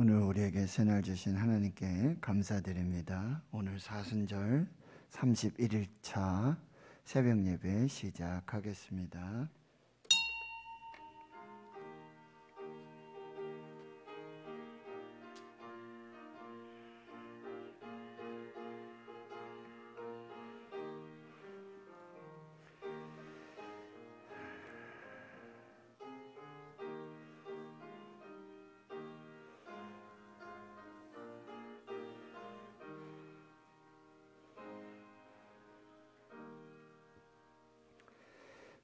오늘 우리에게 새날 주신 하나님께 감사드립니다. 오늘 사순절 31일차 새벽 예배 시작하겠습니다.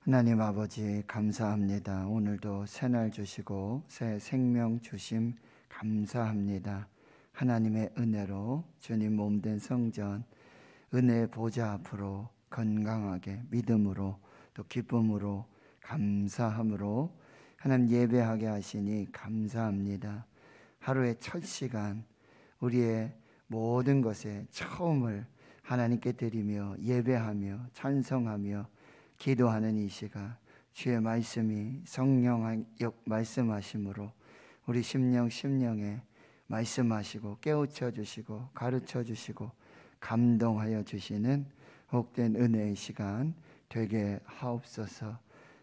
하나님 아버지 감사합니다. 오늘도 새날 주시고 새 생명 주심 감사합니다. 하나님의 은혜로 주님 몸된 성전 은혜의 보좌 앞으로 건강하게 믿음으로 또 기쁨으로 감사함으로 하나님 예배하게 하시니 감사합니다. 하루의 첫 시간 우리의 모든 것의 처음을 하나님께 드리며 예배하며 찬송하며 기도하는 이 시간 주의 말씀이 성령 말씀하심으로 우리 심령에 말씀하시고 깨우쳐 주시고 가르쳐 주시고 감동하여 주시는 복된 은혜의 시간 되게 하옵소서.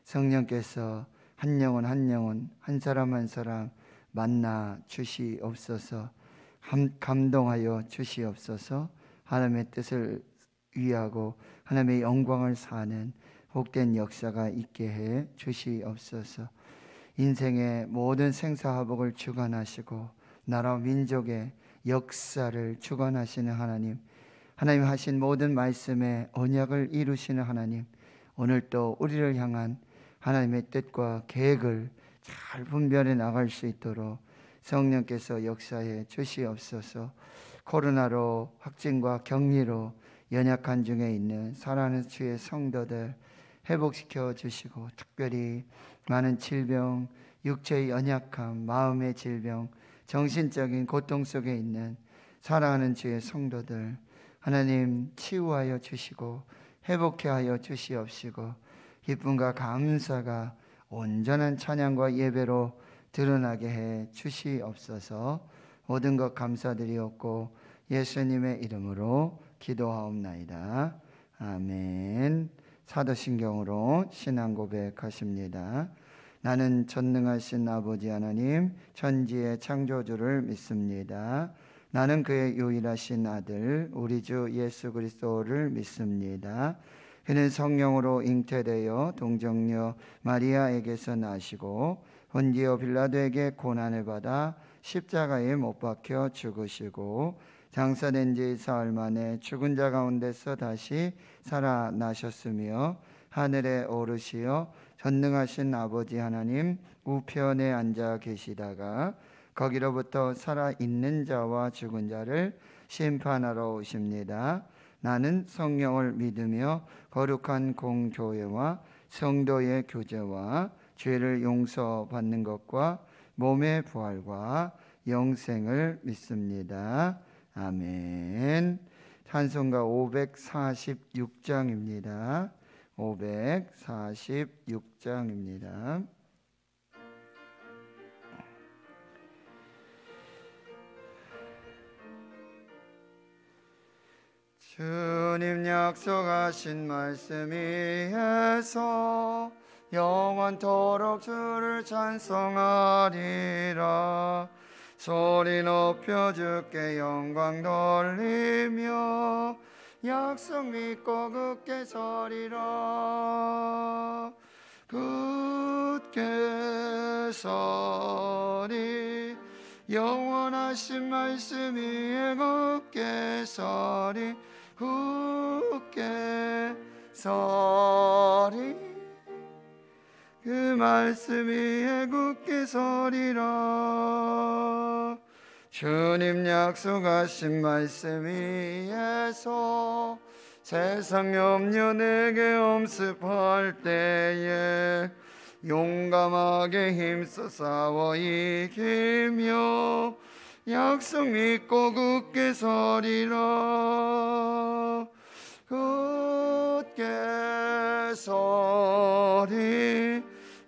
성령께서 한 영혼 한 사람 한 사람 만나 주시옵소서. 감동하여 주시옵소서. 하나님의 뜻을 위하고 하나님의 영광을 사는 복된 역사가 있게 해 주시옵소서. 인생의 모든 생사화복을 주관하시고 나라와 민족의 역사를 주관하시는 하나님 하신 모든 말씀의 언약을 이루시는 하나님, 오늘 또 우리를 향한 하나님의 뜻과 계획을 잘 분별해 나갈 수 있도록 성령께서 역사해 주시옵소서. 코로나로 확진과 격리로 연약한 중에 있는 사랑하는 주의 성도들 회복시켜 주시고, 특별히 많은 질병, 육체의 연약함, 마음의 질병, 정신적인 고통 속에 있는 사랑하는 주의 성도들 하나님 치유하여 주시고 회복해 하여 주시옵시고, 기쁨과 감사가 온전한 찬양과 예배로 드러나게 해 주시옵소서. 모든 것 감사드리옵고 예수님의 이름으로 기도하옵나이다. 아멘. 사도신경으로 신앙 고백하십니다. 나는 전능하신 아버지 하나님 천지의 창조주를 믿습니다. 나는 그의 유일하신 아들 우리 주 예수 그리스도를 믿습니다. 그는 성령으로 잉태되어 동정녀 마리아에게서 나시고 본디오 빌라도에게 고난을 받아 십자가에 못 박혀 죽으시고 장사된 지 사흘 만에 죽은 자 가운데서 다시 살아나셨으며 하늘에 오르시어 전능하신 아버지 하나님 우편에 앉아 계시다가 거기로부터 살아있는 자와 죽은 자를 심판하러 오십니다. 나는 성령을 믿으며 거룩한 공교회와 성도의 교제와 죄를 용서받는 것과 몸의 부활과 영생을 믿습니다. 아멘. 찬송가 546장입니다. 546장입니다. 주님 약속하신 말씀 위에서 영원토록 주를 찬송하리라. 소리 높여 주께 영광 돌리며 약속 믿고 굳게 서리라. 굳게 서리 영원하신 말씀 위에 굳게 서리 굳게 서리 그 말씀 위에 굳게 서리라. 주님 약속하신 말씀 위에서 세상 염려 내게 엄습할 때에 용감하게 힘써 싸워 이기며 약속 믿고 굳게 서리라. 굳게 서리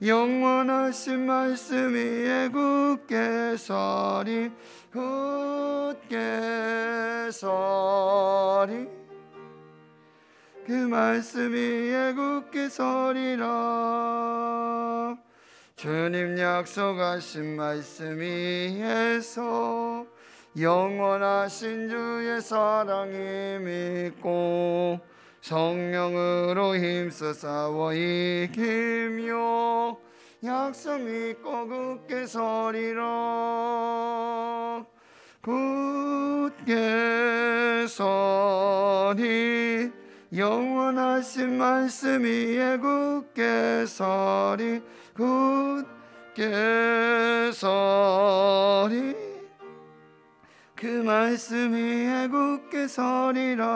영원하신 말씀이 굳게 서리 굳게 서리 그 말씀이 굳게 서리라. 주님 약속하신 말씀 위에서 영원하신 주의 사랑이 믿고 성령으로 힘써 싸워 이기며 약속 믿고 굳게 서리라. 굳게 서리 영원하신 말씀 위에 굳게 서리 굳게 서리 그 말씀 위에 굳게 서리라.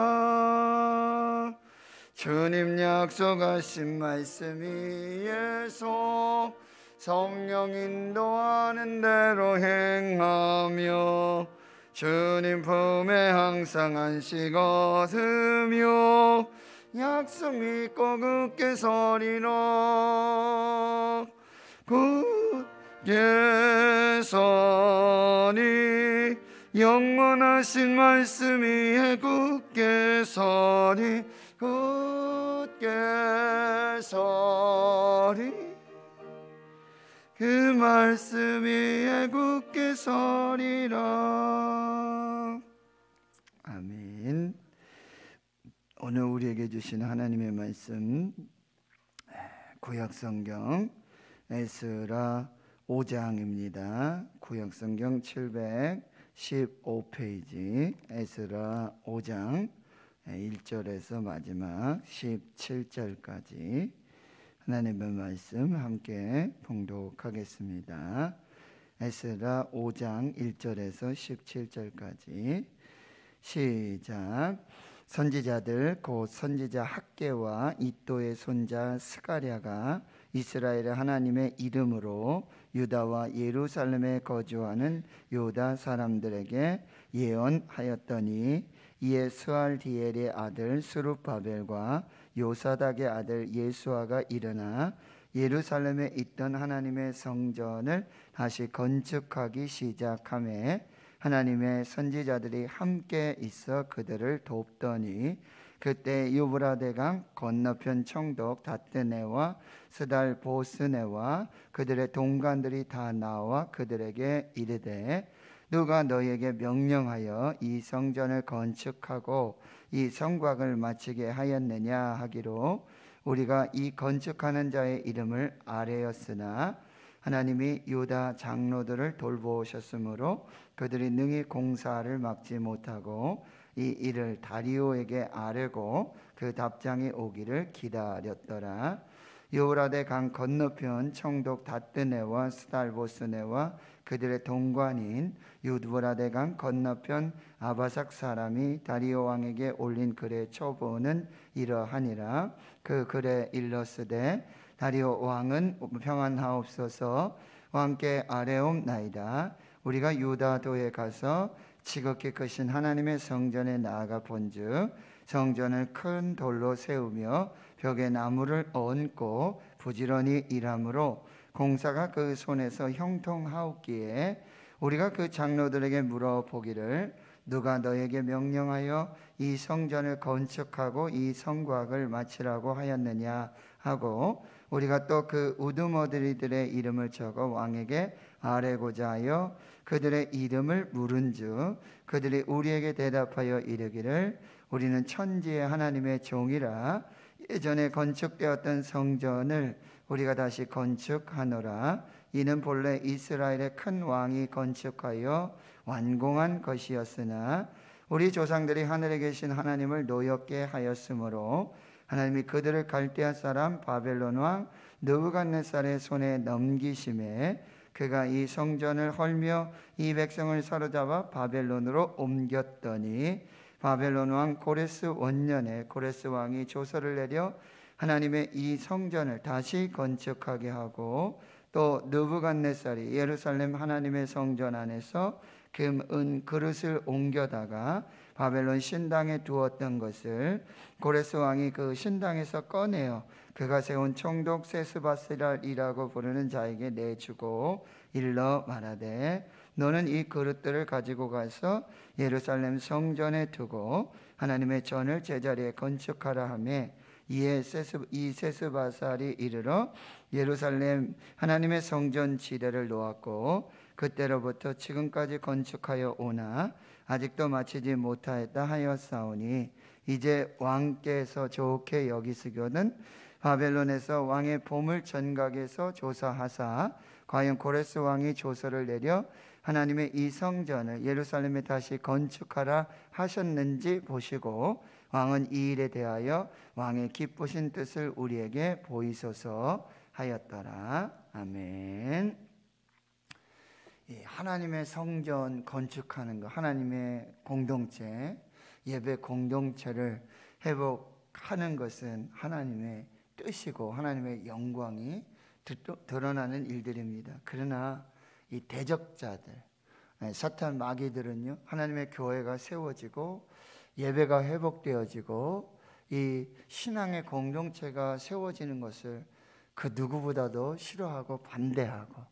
주님 약속하신 말씀 위에서 성령 인도하는 대로 행하며 주님 품에 항상 안식 얻으며 약속 믿고 굳게 서리라. 굳게 서리 영원하신 말씀 위에 굳게 서리 굳게 서리 그 말씀 위에 굳게 서리라. 아멘. 오늘 우리에게 주신 하나님의 말씀 구약성경 에스라 5장입니다. 구약성경 715페이지 에스라 5장 1절에서 마지막 17절까지 하나님의 말씀 함께 봉독하겠습니다. 에스라 5장 1절에서 17절까지 시작. 선지자들 곧 선지자 학개와 이또의 손자 스가랴가 이스라엘의 하나님의 이름으로 유다와 예루살렘에 거주하는 유다 사람들에게 예언하였더니 이에 스알디엘의 아들 스룹바벨과 요사닥의 아들 예수아가 일어나 예루살렘에 있던 하나님의 성전을 다시 건축하기 시작하매 하나님의 선지자들이 함께 있어 그들을 돕더니 그때 유브라데강 건너편 총독 다뜨네와 스달보스네와 그들의 동관들이 다 나와 그들에게 이르되 누가 너에게 명령하여 이 성전을 건축하고 이 성곽을 마치게 하였느냐 하기로 우리가 이 건축하는 자의 이름을 아뢰었으나 하나님이 유다 장로들을 돌보셨으므로 그들이 능히 공사를 막지 못하고 이 일을 다리오에게 아뢰고 그 답장이 오기를 기다렸더라. 유브라데 강 건너편 총독 다뜨네와 스달보스네와 그들의 동관인 유브라데 강 건너편 아바삭 사람이 다리오 왕에게 올린 글의 초보는 이러하니라. 그 글에 일렀으되 다리오 왕은 평안하옵소서 왕께 아뢰옵나이다. 우리가 유다도에 가서 지극히 크신 하나님의 성전에 나아가 본즉 성전을 큰 돌로 세우며 벽에 나무를 얹고 부지런히 일하므로 공사가 그 손에서 형통하옵기에 우리가 그 장로들에게 물어보기를 누가 너에게 명령하여 이 성전을 건축하고 이 성곽을 마치라고 하였느냐 하고 우리가 또 그 우두머리들의 이름을 적어 왕에게 아뢰고자 하여 그들의 이름을 물은즉 그들이 우리에게 대답하여 이르기를 우리는 천지의 하나님의 종이라 예전에 건축되었던 성전을 우리가 다시 건축하노라. 이는 본래 이스라엘의 큰 왕이 건축하여 완공한 것이었으나 우리 조상들이 하늘에 계신 하나님을 노엽게 하였으므로 하나님이 그들을 갈대아 사람 바벨론 왕 느부갓네살의 손에 넘기심에 그가 이 성전을 헐며 이 백성을 사로잡아 바벨론으로 옮겼더니 바벨론 왕 고레스 원년에 고레스 왕이 조서를 내려 하나님의 이 성전을 다시 건축하게 하고 또 느부갓네살이 예루살렘 하나님의 성전 안에서 금, 은, 그릇을 옮겨다가 바벨론 신당에 두었던 것을 고레스 왕이 그 신당에서 꺼내어 그가 세운 총독 세스바스랄이라고 부르는 자에게 내주고 일러 말하되 너는 이 그릇들을 가지고 가서 예루살렘 성전에 두고 하나님의 전을 제자리에 건축하라 하매 이에 세스바살이 이르러 예루살렘 하나님의 성전 지대를 놓았고 그때로부터 지금까지 건축하여 오나 아직도 마치지 못하였다 하였사오니 이제 왕께서 좋게 여기시거든 바벨론에서 왕의 보물 전각에서 조사하사 과연 고레스 왕이 조서를 내려 하나님의 이 성전을 예루살렘에 다시 건축하라 하셨는지 보시고 왕은 이 일에 대하여 왕의 기쁘신 뜻을 우리에게 보이소서 하였더라. 아멘. 하나님의 성전 건축하는 것, 하나님의 공동체, 예배 공동체를 회복하는 것은 하나님의 뜻이고 하나님의 영광이 드러나는 일들입니다. 그러나 이 대적자들, 사탄 마귀들은요, 하나님의 교회가 세워지고 예배가 회복되어지고 이 신앙의 공동체가 세워지는 것을 그 누구보다도 싫어하고 반대하고,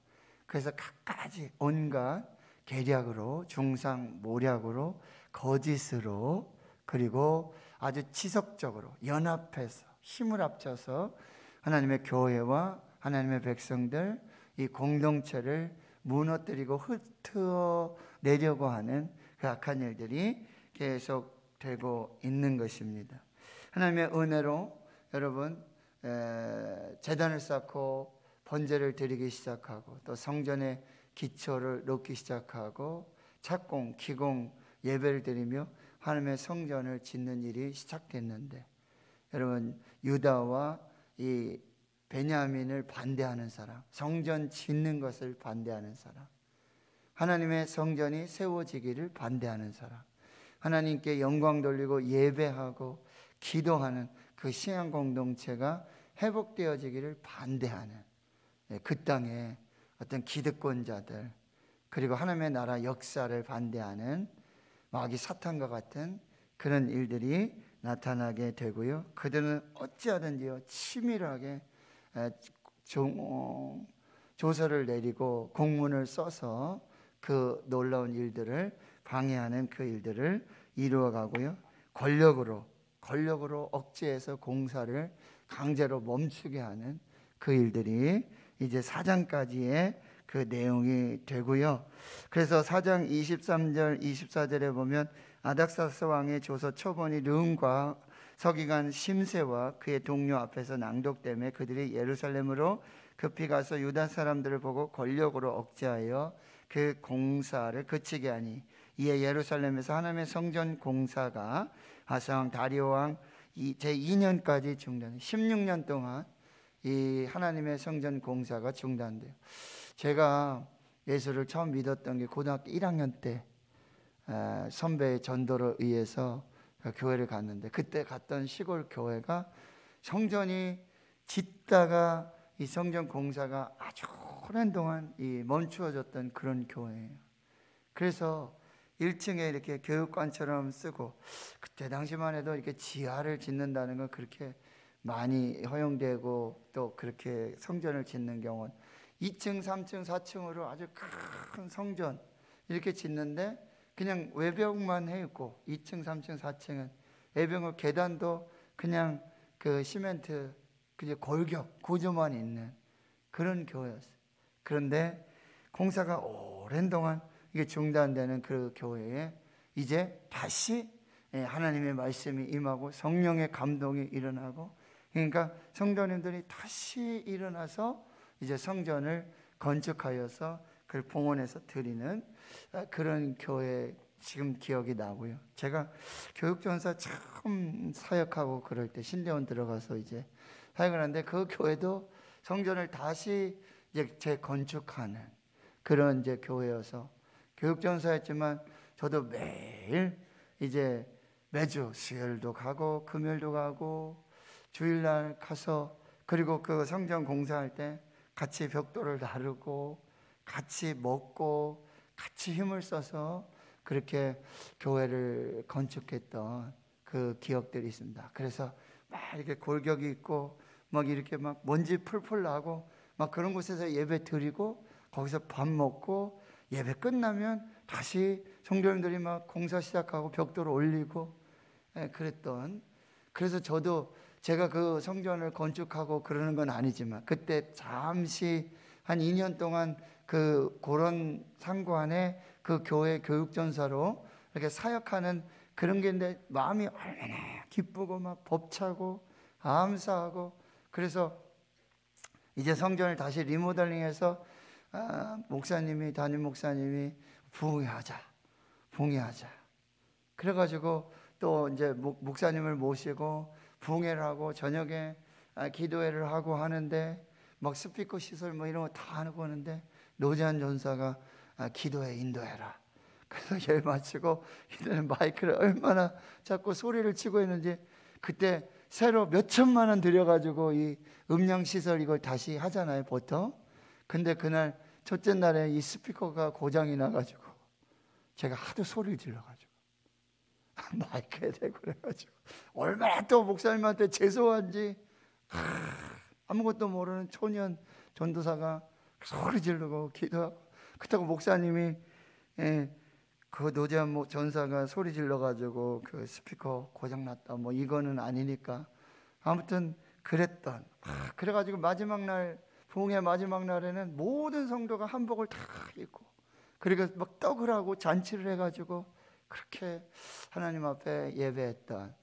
그래서 갖가지 온갖 계략으로, 중상모략으로, 거짓으로, 그리고 아주 지속적으로 연합해서 힘을 합쳐서 하나님의 교회와 하나님의 백성들, 이 공동체를 무너뜨리고 흩어내려고 하는 그 악한 일들이 계속되고 있는 것입니다. 하나님의 은혜로 여러분 제단을 쌓고 번제를 드리기 시작하고 또 성전의 기초를 놓기 시작하고 착공, 기공, 예배를 드리며 하나님의 성전을 짓는 일이 시작됐는데, 여러분 유다와 이 베냐민을 반대하는 사람, 성전 짓는 것을 반대하는 사람, 하나님의 성전이 세워지기를 반대하는 사람, 하나님께 영광 돌리고 예배하고 기도하는 그 신앙 공동체가 회복되어지기를 반대하는 그 땅에 어떤 기득권자들, 그리고 하나님의 나라 역사를 반대하는 마귀 사탄과 같은 그런 일들이 나타나게 되고요. 그들은 어찌하든지요 치밀하게 조서를 내리고 공문을 써서 그 놀라운 일들을 방해하는 그 일들을 이루어가고요. 권력으로 억제해서 공사를 강제로 멈추게 하는 그 일들이 이제 4장까지의 그 내용이 되고요. 그래서 4장 23절 24절에 보면 아닥사스 왕의 조서 초본이 르움과 서기관 심세와 그의 동료 앞에서 낭독되매 그들이 예루살렘으로 급히 가서 유다 사람들을 보고 권력으로 억제하여 그 공사를 그치게 하니 이에 예루살렘에서 하나님의 성전 공사가 아사왕 다리오 왕 제2년까지 중단, 16년 동안 이 하나님의 성전 공사가 중단돼요. 제가 예수를 처음 믿었던 게 고등학교 1학년 때 선배의 전도로 의해서 교회를 갔는데, 그때 갔던 시골 교회가 성전이 짓다가 이 성전 공사가 아주 오랜 동안 멈추어졌던 그런 교회예요. 그래서 1층에 이렇게 교육관처럼 쓰고, 그때 당시만 해도 이렇게 지하를 짓는다는 건 그렇게 많이 허용되고 또 그렇게 성전을 짓는 경우는 2층, 3층, 4층으로 아주 큰 성전 이렇게 짓는데 그냥 외벽만 해 있고 2층, 3층, 4층은 외벽 계단도 그냥 그 시멘트 그냥 골격 구조만 있는 그런 교회였어요. 그런데 공사가 오랜 동안 이게 중단되는 그 교회에 이제 다시 하나님의 말씀이 임하고 성령의 감동이 일어나고, 그러니까 성도님들이 다시 일어나서 이제 성전을 건축하여서 그걸 봉헌해서 드리는 그런 교회 지금 기억이 나고요. 제가 교육전사 처음 사역하고 그럴 때 신대원 들어가서 이제 사역을 하는데 그 교회도 성전을 다시 이제 재건축하는 그런 이제 교회여서 교육전사였지만 저도 매일 이제 매주 수요일도 가고 금요일도 가고 주일날 가서, 그리고 그 성전 공사할 때 같이 벽돌을 나르고 같이 먹고 같이 힘을 써서 그렇게 교회를 건축했던 그 기억들이 있습니다. 그래서 막 이렇게 골격이 있고 막 이렇게 막 먼지 풀풀 나고 막 그런 곳에서 예배 드리고 거기서 밥 먹고 예배 끝나면 다시 성도님들이 막 공사 시작하고 벽돌을 올리고 그랬던. 그래서 저도 제가 그 성전을 건축하고 그러는 건 아니지만 그때 잠시 한 2년 동안 그런 상관에 그 교회 교육전사로 이렇게 사역하는 그런 게 있는데 마음이 얼마나 기쁘고 막 벅차고 감사하고. 그래서 이제 성전을 다시 리모델링해서 목사님이 담임 목사님이 부흥회하자 그래가지고 또 이제 목사님을 모시고 부흥회를 하고 저녁에 기도회를 하고 하는데 막 스피커 시설 뭐 이런 거 다 하고 하는데 노재한 전사가 기도회 인도해라. 그래서 열 마치고 이들은 마이크를 얼마나 자꾸 소리를 치고 있는지 그때 새로 몇 천만 원 들여가지고 이 음량 시설 이걸 다시 하잖아요 보통. 근데 그날 첫째 날에 이 스피커가 고장이 나가지고 제가 하도 소리를 질러가지고 마이크에 대고 그래가지고 얼마나 또 목사님한테 죄송한지 아무것도 모르는 초년 전도사가 소리 지르고 기도하고. 그렇다고 목사님이 그 노재한 전사가 소리 질러가지고 그 스피커 고장났다 뭐 이거는 아니니까 아무튼 그랬던. 그래가지고 마지막 날 부흥회 마지막 날에는 모든 성도가 한복을 다 입고 그리고 막 떡을 하고 잔치를 해가지고 그렇게 하나님 앞에 예배했던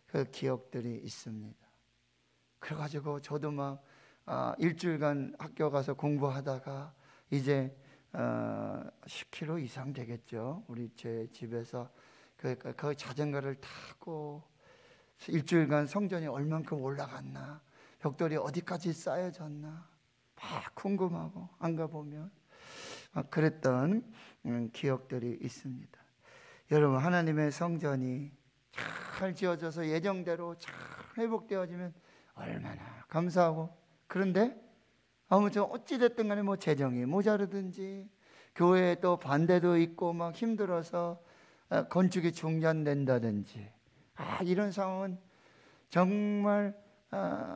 그 기억들이 있습니다. 그래가지고 저도 막 일주일간 학교 가서 공부하다가 이제 10km 이상 되겠죠. 우리 제 집에서 그 자전거를 타고 일주일간 성전이 얼만큼 올라갔나, 벽돌이 어디까지 쌓여졌나 막 궁금하고 안 가보면 그랬던 기억들이 있습니다. 여러분, 하나님의 성전이 잘 지어져서 예정대로 잘 회복되어지면 얼마나 감사하고. 그런데 아무튼 어찌됐든 간에 뭐 재정이 모자르든지 교회에 또 반대도 있고 막 힘들어서 건축이 중단된다든지 이런 상황은 정말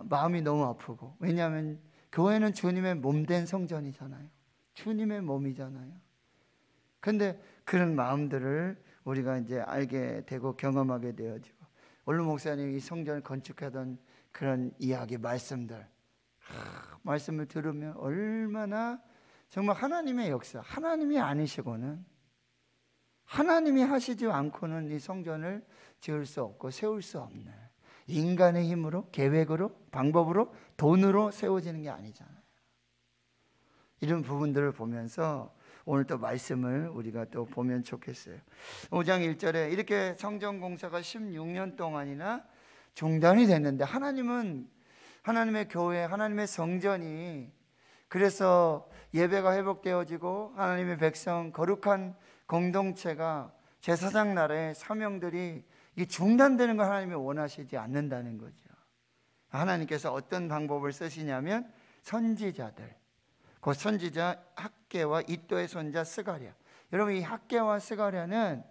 마음이 너무 아프고. 왜냐하면 교회는 주님의 몸된 성전이잖아요. 주님의 몸이잖아요. 그런데 그런 마음들을 우리가 이제 알게 되고 경험하게 되어지고, 원로 목사님이 이 성전을 건축하던 그런 이야기 말씀들 말씀을 들으면 얼마나 정말 하나님의 역사, 하나님이 아니시고는, 하나님이 하시지 않고는 이 성전을 지을 수 없고 세울 수 없는, 인간의 힘으로, 계획으로, 방법으로, 돈으로 세워지는 게 아니잖아요. 이런 부분들을 보면서 오늘 또 말씀을 우리가 또 보면 좋겠어요. 5장 1절에 이렇게 성전 공사가 16년 동안이나 중단이 됐는데, 하나님은 하나님의 교회, 하나님의 성전이 그래서 예배가 회복되어지고 하나님의 백성, 거룩한 공동체가 제사장 나라의 사명들이 이 중단되는 걸 하나님이 원하시지 않는다는 거죠. 하나님께서 어떤 방법을 쓰시냐면 선지자들, 그 선지자 학개와 이도의 손자 스가랴. 여러분, 이 학개와 스가랴는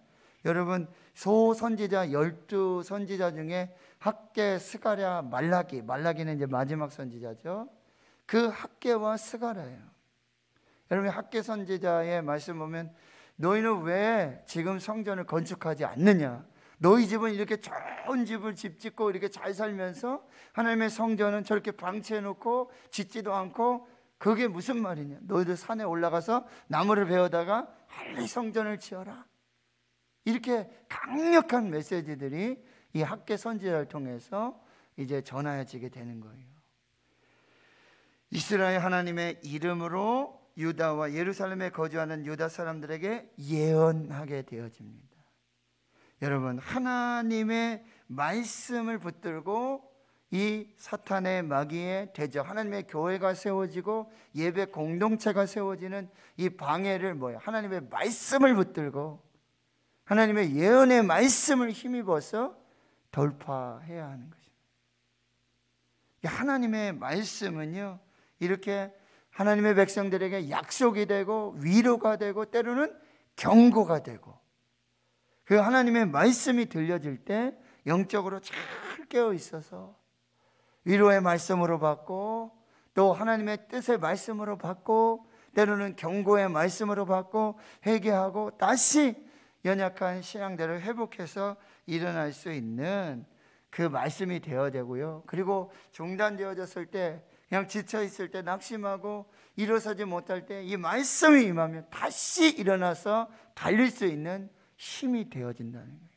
여러분 소선지자 12선지자 중에 학개, 스가랴, 말라기는 이제 마지막 선지자죠. 그 학개와 스가랴예요. 여러분, 학개 선지자의 말씀 보면 너희는 왜 지금 성전을 건축하지 않느냐? 너희 집은 이렇게 좋은 집을 짓고 이렇게 잘 살면서 하나님의 성전은 저렇게 방치해 놓고 짓지도 않고, 그게 무슨 말이냐? 너희들 산에 올라가서 나무를 베어다가 빨리 성전을 지어라. 이렇게 강력한 메시지들이 이 학개 선지자를 통해서 이제 전해지게 되는 거예요. 이스라엘 하나님의 이름으로 유다와 예루살렘에 거주하는 유다 사람들에게 예언하게 되어집니다. 여러분, 하나님의 말씀을 붙들고 이 사탄의 마귀의 대적, 하나님의 교회가 세워지고 예배 공동체가 세워지는 이 방해를 하나님의 말씀을 붙들고 하나님의 예언의 말씀을 힘입어서 돌파해야 하는 것입니다. 하나님의 말씀은요, 이렇게 하나님의 백성들에게 약속이 되고 위로가 되고 때로는 경고가 되고 그 하나님의 말씀이 들려질 때 영적으로 잘 깨어 있어서 위로의 말씀으로 받고, 또 하나님의 뜻의 말씀으로 받고, 때로는 경고의 말씀으로 받고, 회개하고 다시 연약한 신앙대를 회복해서 일어날 수 있는 그 말씀이 되어야 되고요. 그리고 중단되어졌을 때, 그냥 지쳐 있을 때, 낙심하고 일어서지 못할 때 이 말씀이 임하면 다시 일어나서 달릴 수 있는 힘이 되어진다는 거예요.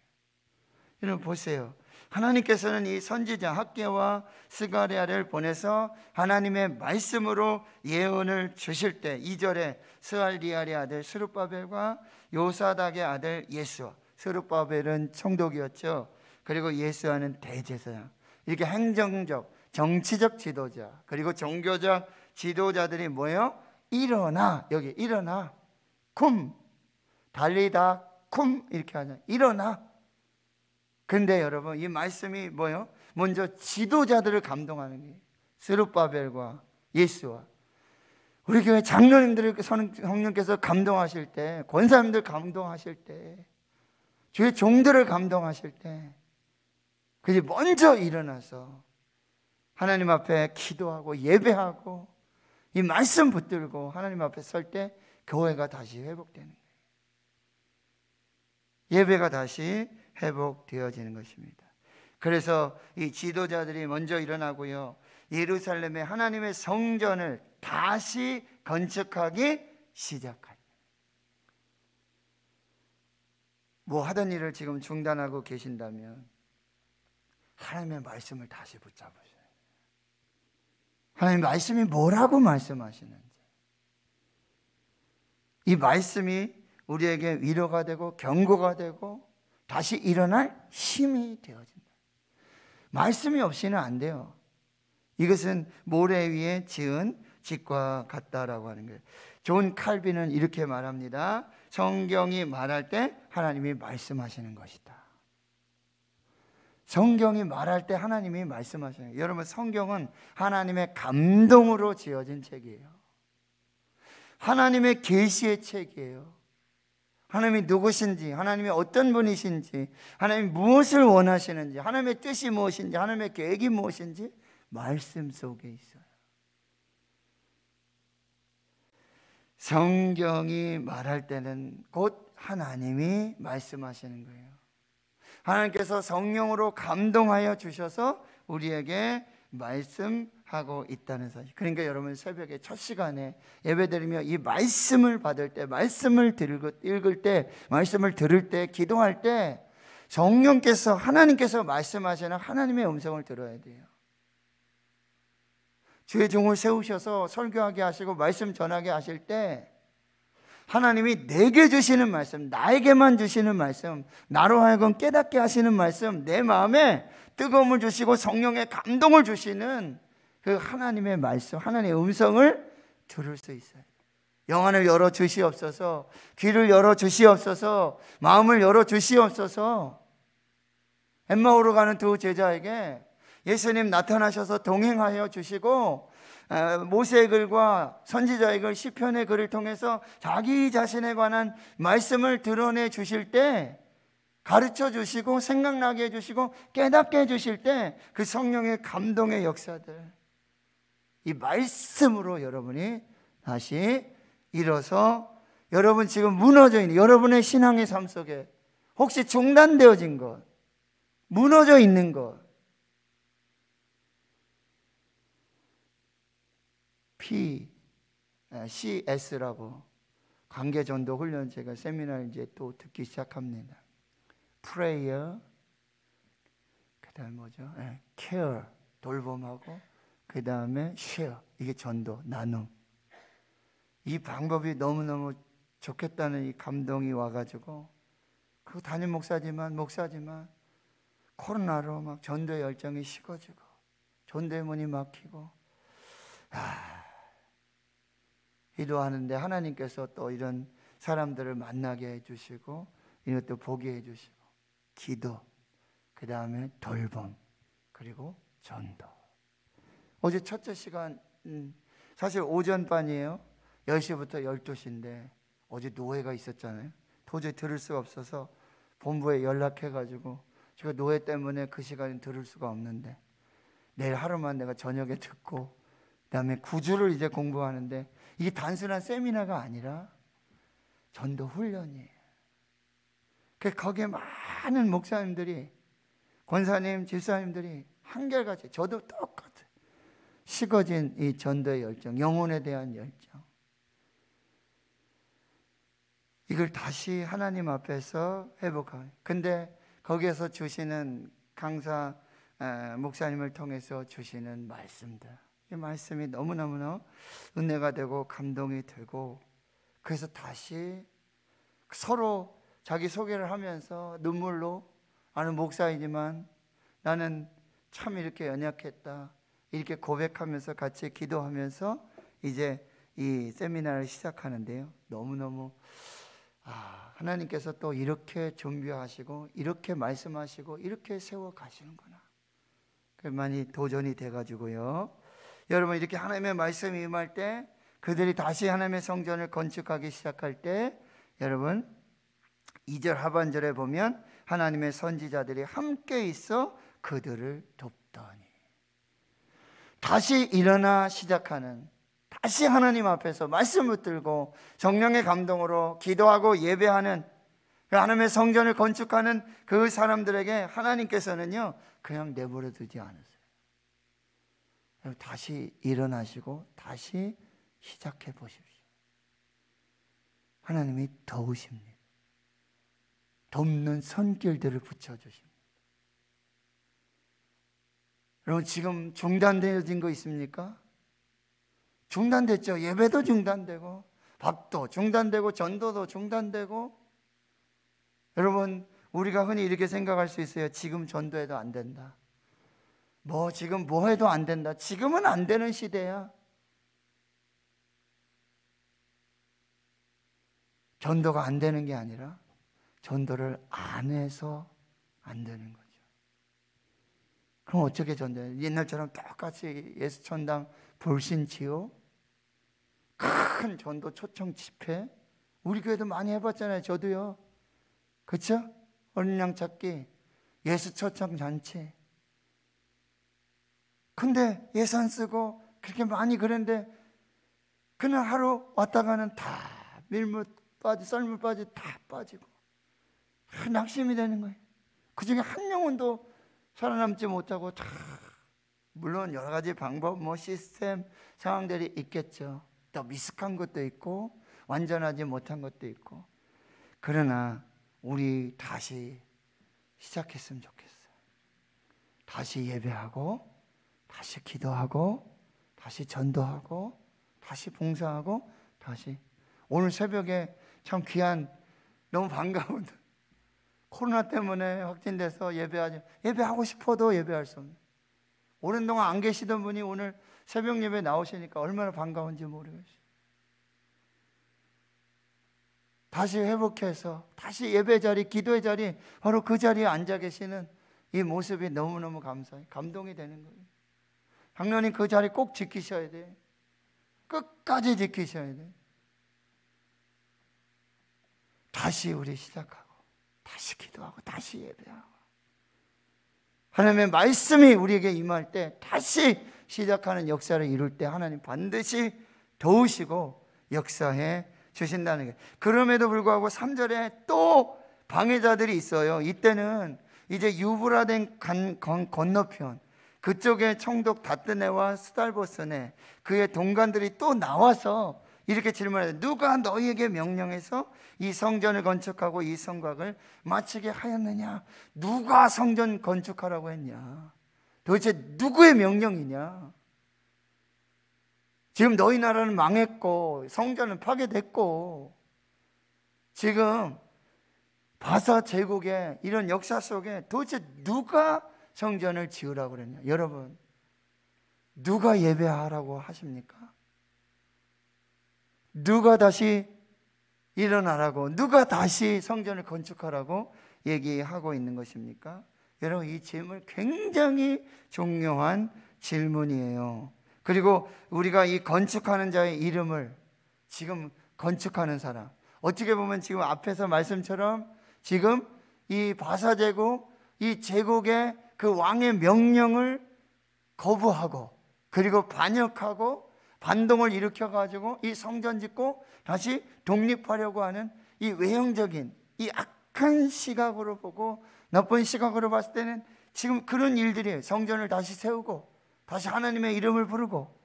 여러분 보세요. 하나님께서는 이 선지자 학개와 스가랴를 보내서 하나님의 말씀으로 예언을 주실 때 2절에 스알리알의 아들 스룹바벨과 요사닥의 아들 예수아, 스룹바벨은 총독이었죠. 그리고 예수아는 대제사장, 이렇게 행정적, 정치적 지도자, 그리고 종교적 지도자들이 뭐예요? 일어나, 여기 일어나, 쿰, 달리다 쿰 이렇게 하잖아요. 일어나. 근데 여러분 이 말씀이 뭐예요? 먼저 지도자들을 감동하는 게 스룹바벨과 예수와, 우리 교회 장로님들을 성령께서 감동하실 때, 권사님들 감동하실 때, 주의 종들을 감동하실 때, 그게 먼저 일어나서 하나님 앞에 기도하고 예배하고 이 말씀 붙들고 하나님 앞에 설 때 교회가 다시 회복되는 거예요. 예배가 다시 회복되어지는 것입니다. 그래서 이 지도자들이 먼저 일어나고요, 예루살렘에 하나님의 성전을 다시 건축하기 시작합니다. 뭐 하던 일을 지금 중단하고 계신다면 하나님의 말씀을 다시 붙잡으셔요. 하나님 말씀이 뭐라고 말씀하시는지, 이 말씀이 우리에게 위로가 되고 경고가 되고 다시 일어날 힘이 되어진다. 말씀이 없이는 안 돼요. 이것은 모래 위에 지은 집과 같다라고 하는 거예요. 존 칼빈은 이렇게 말합니다. 성경이 말할 때 하나님이 말씀하시는 것이다. 성경이 말할 때 하나님이 말씀하시는 거예요. 여러분, 성경은 하나님의 감동으로 지어진 책이에요. 하나님의 계시의 책이에요. 하나님이 누구신지, 하나님이 어떤 분이신지, 하나님이 무엇을 원하시는지, 하나님의 뜻이 무엇인지, 하나님의 계획이 무엇인지 말씀 속에 있어요. 성경이 말할 때는 곧 하나님이 말씀하시는 거예요. 하나님께서 성령으로 감동하여 주셔서 우리에게 말씀하고 있다는 사실. 그러니까 여러분 새벽에 첫 시간에 예배드리며 이 말씀을 받을 때, 말씀을 읽을 때, 말씀을 들을 때, 기도할 때 성령께서, 하나님께서 말씀하시는 하나님의 음성을 들어야 돼요. 주의 종을 세우셔서 설교하게 하시고 말씀 전하게 하실 때 하나님이 내게 주시는 말씀, 나에게만 주시는 말씀, 나로 하여금 깨닫게 하시는 말씀, 내 마음에 뜨거움을 주시고 성령의 감동을 주시는 그 하나님의 말씀, 하나님의 음성을 들을 수 있어요. 영안을 열어 주시옵소서, 귀를 열어 주시옵소서, 마음을 열어 주시옵소서. 엠마오로 가는 두 제자에게 예수님 나타나셔서 동행하여 주시고 모세의 글과 선지자의 글, 시편의 글을 통해서 자기 자신에 관한 말씀을 드러내 주실 때, 가르쳐 주시고 생각나게 해주시고 깨닫게 해주실 때 그 성령의 감동의 역사들, 이 말씀으로 여러분이 다시 일어서 여러분 지금 무너져 있는 여러분의 신앙의 삶 속에 혹시 중단되어진 것, 무너져 있는 것, CS라고 관계전도 훈련 제가 세미나를 이제 또 듣기 시작합니다. Prayer, 그 다음 뭐죠? Care, 돌봄하고, 그 다음에 Share, 이게 전도, 나눔. 이 방법이 너무너무 좋겠다는 이 감동이 와가지고, 그 담임 목사지만 코로나로 막 전도의 열정이 식어지고 전도의 문이 막히고, 기도하는데 하나님께서 또 이런 사람들을 만나게 해주시고 이것도 보게 해주시고, 기도, 그 다음에 돌봄, 그리고 전도. 어제 첫째 시간 사실 오전반이에요. 10시부터 12시인데 어제 노회가 있었잖아요. 도저히 들을 수가 없어서 본부에 연락해가지고 제가 노예 때문에 그 시간에 들을 수가 없는데 내일 하루만 내가 저녁에 듣고 그다음에 9주를 이제 공부하는데 이게 단순한 세미나가 아니라 전도 훈련이에요. 거기에 많은 목사님들이, 권사님, 집사님들이 한결같이, 저도 똑같아요. 식어진 이 전도의 열정, 영혼에 대한 열정, 이걸 다시 하나님 앞에서 회복하는. 근데 거기에서 주시는 강사 목사님을 통해서 주시는 말씀들, 이 말씀이 너무너무 은혜가 되고 감동이 되고, 그래서 다시 서로 자기 소개를 하면서 눈물로, 나는 목사이지만 나는 참 이렇게 연약했다, 이렇게 고백하면서 같이 기도하면서 이제 이 세미나를 시작하는데요. 너무너무 하나님께서 또 이렇게 준비하시고 이렇게 말씀하시고 이렇게 세워 가시는구나, 많이 도전이 돼가지고요. 여러분, 이렇게 하나님의 말씀이 임할 때, 그들이 다시 하나님의 성전을 건축하기 시작할 때, 여러분 2절 하반절에 보면 하나님의 선지자들이 함께 있어 그들을 돕더니, 다시 일어나 시작하는, 다시 하나님 앞에서 말씀을 들고 성령의 감동으로 기도하고 예배하는, 하나님의 성전을 건축하는 그 사람들에게 하나님께서는요 그냥 내버려 두지 않으세요. 다시 일어나시고 다시 시작해 보십시오. 하나님이 도우십니다. 돕는 손길들을 붙여주십니다. 여러분, 지금 중단되어진 거 있습니까? 중단됐죠. 예배도 중단되고 밥도 중단되고 전도도 중단되고. 여러분, 우리가 흔히 이렇게 생각할 수 있어요. 지금 전도해도 안 된다, 지금 뭐 해도 안 된다. 지금은 안 되는 시대야. 전도가 안 되는 게 아니라 전도를 안 해서 안 되는 거죠. 그럼 어떻게 전도해요? 옛날처럼 똑같이 예수천당 불신치유, 큰 전도 초청 집회, 우리 교회도 많이 해봤잖아요. 저도요. 그렇죠? 어린 양 찾기, 예수 초청 잔치. 근데 예산 쓰고 그렇게 많이 그랬는데 그날 하루 왔다가는 다 밀물 빠지, 썰물 빠지, 다 빠지고 낙심이 되는 거예요. 그 중에 한 영혼도 살아남지 못하고, 다 물론 여러 가지 방법, 시스템, 상황들이 있겠죠. 또 미숙한 것도 있고 완전하지 못한 것도 있고. 그러나 우리 다시 시작했으면 좋겠어요. 다시 예배하고, 다시 기도하고, 다시 전도하고, 다시 봉사하고, 다시. 오늘 새벽에 참 귀한, 너무 반가운, 코로나 때문에 확진돼서 예배하고 싶어도 예배할 수 없는, 오랜 동안 안 계시던 분이 오늘 새벽 예배 나오시니까 얼마나 반가운지 모르겠어요. 다시 회복해서 다시 예배 자리, 기도의 자리, 바로 그 자리에 앉아 계시는 이 모습이 너무너무 감사해요. 감동이 되는 거예요. 장로님, 그 자리 꼭 지키셔야 돼요. 끝까지 지키셔야 돼요. 다시 우리 시작하고, 다시 기도하고, 다시 예배하고, 하나님의 말씀이 우리에게 임할 때 다시 시작하는 역사를 이룰 때 하나님 반드시 도우시고 역사해 주신다는 게. 그럼에도 불구하고 3절에 또 방해자들이 있어요. 이때는 이제 유브라덴 건너편, 그쪽에 총독 다뜨네와 스달보스네, 그의 동관들이 또 나와서 이렇게 질문해요. 누가 너희에게 명령해서 이 성전을 건축하고 이 성곽을 마치게 하였느냐? 누가 성전 건축하라고 했냐? 도대체 누구의 명령이냐? 지금 너희 나라는 망했고 성전은 파괴됐고, 지금 바사 제국의 이런 역사 속에 도대체 누가 성전을 지으라고 그랬냐? 여러분, 누가 예배하라고 하십니까? 누가 다시 일어나라고, 누가 다시 성전을 건축하라고 얘기하고 있는 것입니까? 여러분, 이 질문 굉장히 중요한 질문이에요. 그리고 우리가 이 건축하는 자의 이름을, 지금 건축하는 사람, 어떻게 보면 지금 앞에서 말씀처럼 지금 이 바사 제국, 이 제국의 그 왕의 명령을 거부하고 그리고 반역하고 반동을 일으켜 가지고 이 성전 짓고 다시 독립하려고 하는 이 외형적인 이 악한 시각으로 보고 나쁜 시각으로 봤을 때는 지금 그런 일들이 성전을 다시 세우고 다시 하나님의 이름을 부르고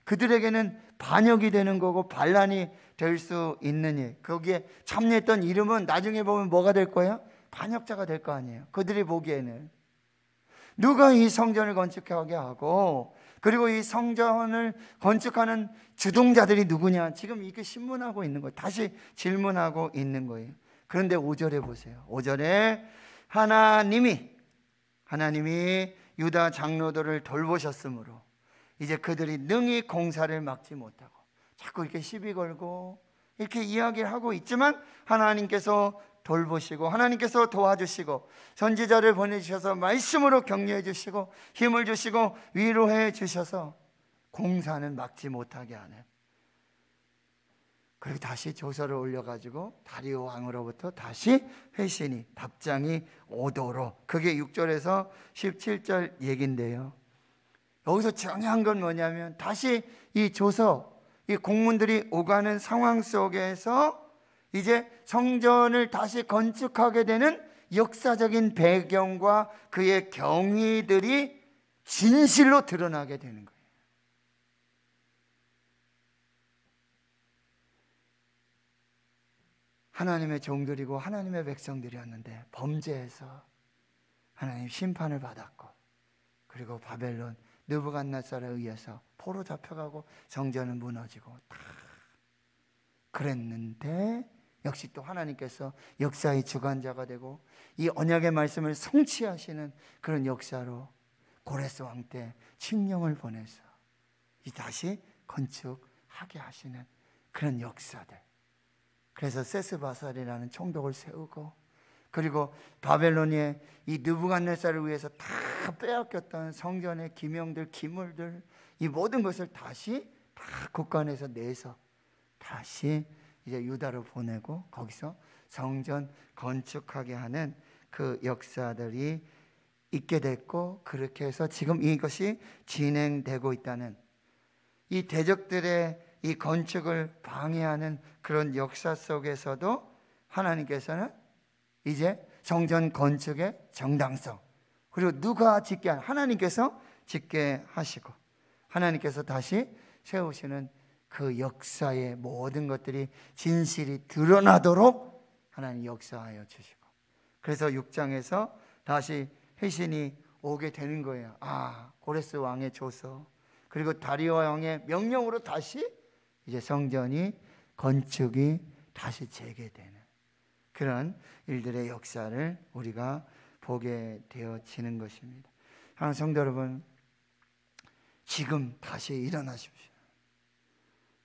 그들에게는 반역이 되는 거고 반란이 될 수 있는 일, 거기에 참여했던 이름은 나중에 보면 뭐가 될 거예요? 반역자가 될 거 아니에요. 그들이 보기에는 누가 이 성전을 건축하게 하고 그리고 이 성전을 건축하는 주동자들이 누구냐, 지금 이게 신문하고 있는 거예요. 다시 질문하고 있는 거예요. 그런데 5절에 보세요. 5절에 하나님이 유다 장로들을 돌보셨으므로 이제 그들이 능히 공사를 막지 못하고, 자꾸 이렇게 시비 걸고 이렇게 이야기를 하고 있지만 하나님께서 돌보시고 하나님께서 도와주시고 선지자를 보내주셔서 말씀으로 격려해 주시고 힘을 주시고 위로해 주셔서 공사는 막지 못하게 하는, 그리고 다시 조서를 올려가지고 다리오 왕으로부터 다시 회신이 답장이 오도록, 그게 6절에서 17절 얘기인데요. 여기서 중요한 건 뭐냐면 다시 이 조서, 이 공문들이 오가는 상황 속에서 이제 성전을 다시 건축하게 되는 역사적인 배경과 그의 경위들이 진실로 드러나게 되는 거예요. 하나님의 종들이고 하나님의 백성들이었는데 범죄해서 하나님 심판을 받았고, 그리고 바벨론 느부갓네살에 의해서 포로 잡혀가고 성전은 무너지고 다 그랬는데 역시 또 하나님께서 역사의 주관자가 되고 이 언약의 말씀을 성취하시는 그런 역사로 고레스 왕 때 칙령을 보내서 다시 건축하게 하시는 그런 역사들. 그래서 세스바살이라는 총독을 세우고, 그리고 바벨론의 이 느부갓네살을 위해서 다 빼앗겼던 성전의 기명들, 기물들, 이 모든 것을 다시 다 국간에서 내서 다시 이제 유다로 보내고 거기서 성전 건축하게 하는 그 역사들이 있게 됐고, 그렇게 해서 지금 이것이 진행되고 있다는, 이 대적들의 이 건축을 방해하는 그런 역사 속에서도 하나님께서는 이제 성전 건축의 정당성, 그리고 누가 짓게 하는, 하나님께서 짓게 하시고 하나님께서 다시 세우시는 그 역사의 모든 것들이 진실이 드러나도록 하나님 역사하여 주시고, 그래서 6장에서 다시 회신이 오게 되는 거예요. 고레스 왕의 조서 그리고 다리오 왕의 명령으로 다시 이제 성전이 건축이 다시 재개되는 그런 일들의 역사를 우리가 보게 되어지는 것입니다. 하나님 성도 여러분, 지금 다시 일어나십시오.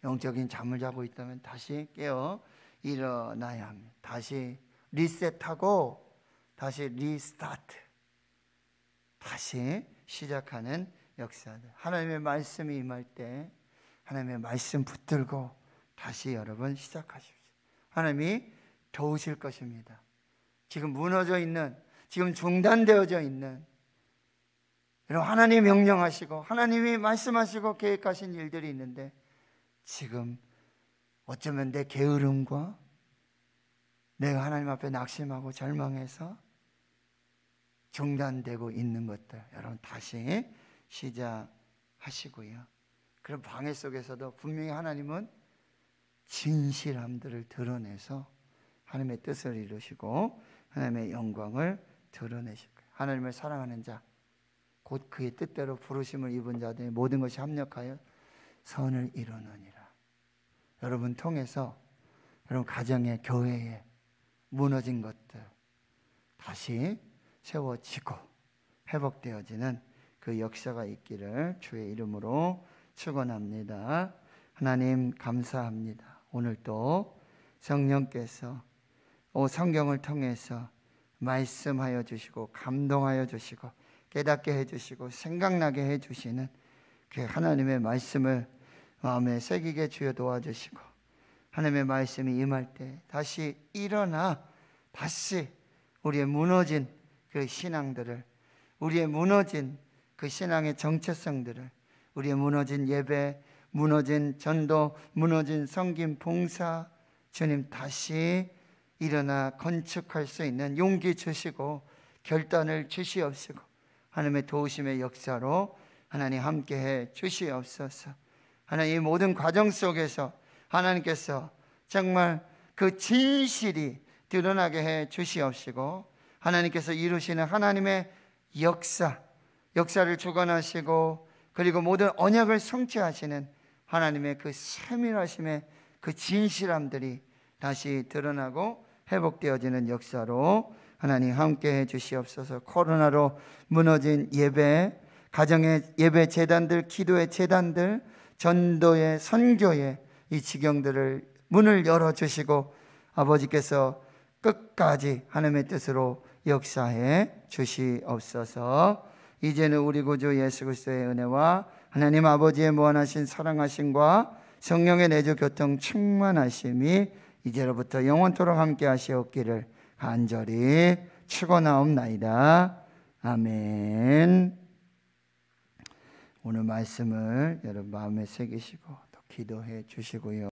영적인 잠을 자고 있다면 다시 깨어 일어나야 합니다. 다시 리셋하고 다시 리스타트, 다시 시작하는 역사들. 하나님의 말씀이 임할 때 하나님의 말씀 붙들고 다시 여러분 시작하십시오. 하나님이 도우실 것입니다. 지금 무너져 있는, 지금 중단되어져 있는, 여러분 하나님이 명령하시고 하나님이 말씀하시고 계획하신 일들이 있는데 지금 어쩌면 내 게으름과 내가 하나님 앞에 낙심하고 절망해서 중단되고 있는 것들, 여러분 다시 시작하시고요. 그런 방해 속에서도 분명히 하나님은 진실함들을 드러내서 하나님의 뜻을 이루시고 하나님의 영광을 드러내실 거예요. 하나님을 사랑하는 자, 곧 그의 뜻대로 부르심을 입은 자들의 모든 것이 합력하여 선을 이루느니라. 여러분 통해서 여러분 가정의, 교회에 무너진 것들 다시 세워지고 회복되어지는 그 역사가 있기를 주의 이름으로 축원합니다. 하나님 감사합니다. 오늘도 성령께서 성경을 통해서 말씀하여 주시고 감동하여 주시고 깨닫게 해주시고 생각나게 해주시는 그 하나님의 말씀을 마음에 새기게 주여 도와주시고, 하나님의 말씀이 임할 때 다시 일어나 다시 우리의 무너진 그 신앙들을, 우리의 무너진 그 신앙의 정체성들을, 우리의 무너진 예배, 무너진 전도, 무너진 섬김, 봉사, 주님 다시 일어나 건축할 수 있는 용기 주시고 결단을 주시옵시고 하나님의 도우심의 역사로 하나님 함께해 주시옵소서. 하나님 이 모든 과정 속에서 하나님께서 정말 그 진실이 드러나게 해 주시옵시고 하나님께서 이루시는 하나님의 역사를 주관하시고 그리고 모든 언약을 성취하시는 하나님의 그 세밀하심의 그 진실함들이 다시 드러나고 회복되어지는 역사로 하나님 함께해 주시옵소서. 코로나로 무너진 예배, 가정의 예배 재단들, 기도의 재단들, 전도의 선교의 이 지경들을 문을 열어주시고 아버지께서 끝까지 하나님의 뜻으로 역사해 주시옵소서. 이제는 우리 구주 예수 그리스도의 은혜와 하나님 아버지의 무한하신 사랑하심과 성령의 내주 교통 충만하심이 이제로부터 영원토록 함께 하시옵기를 간절히 축원하옵나이다. 아멘. 오늘 말씀을 여러분 마음에 새기시고 또 기도해 주시고요.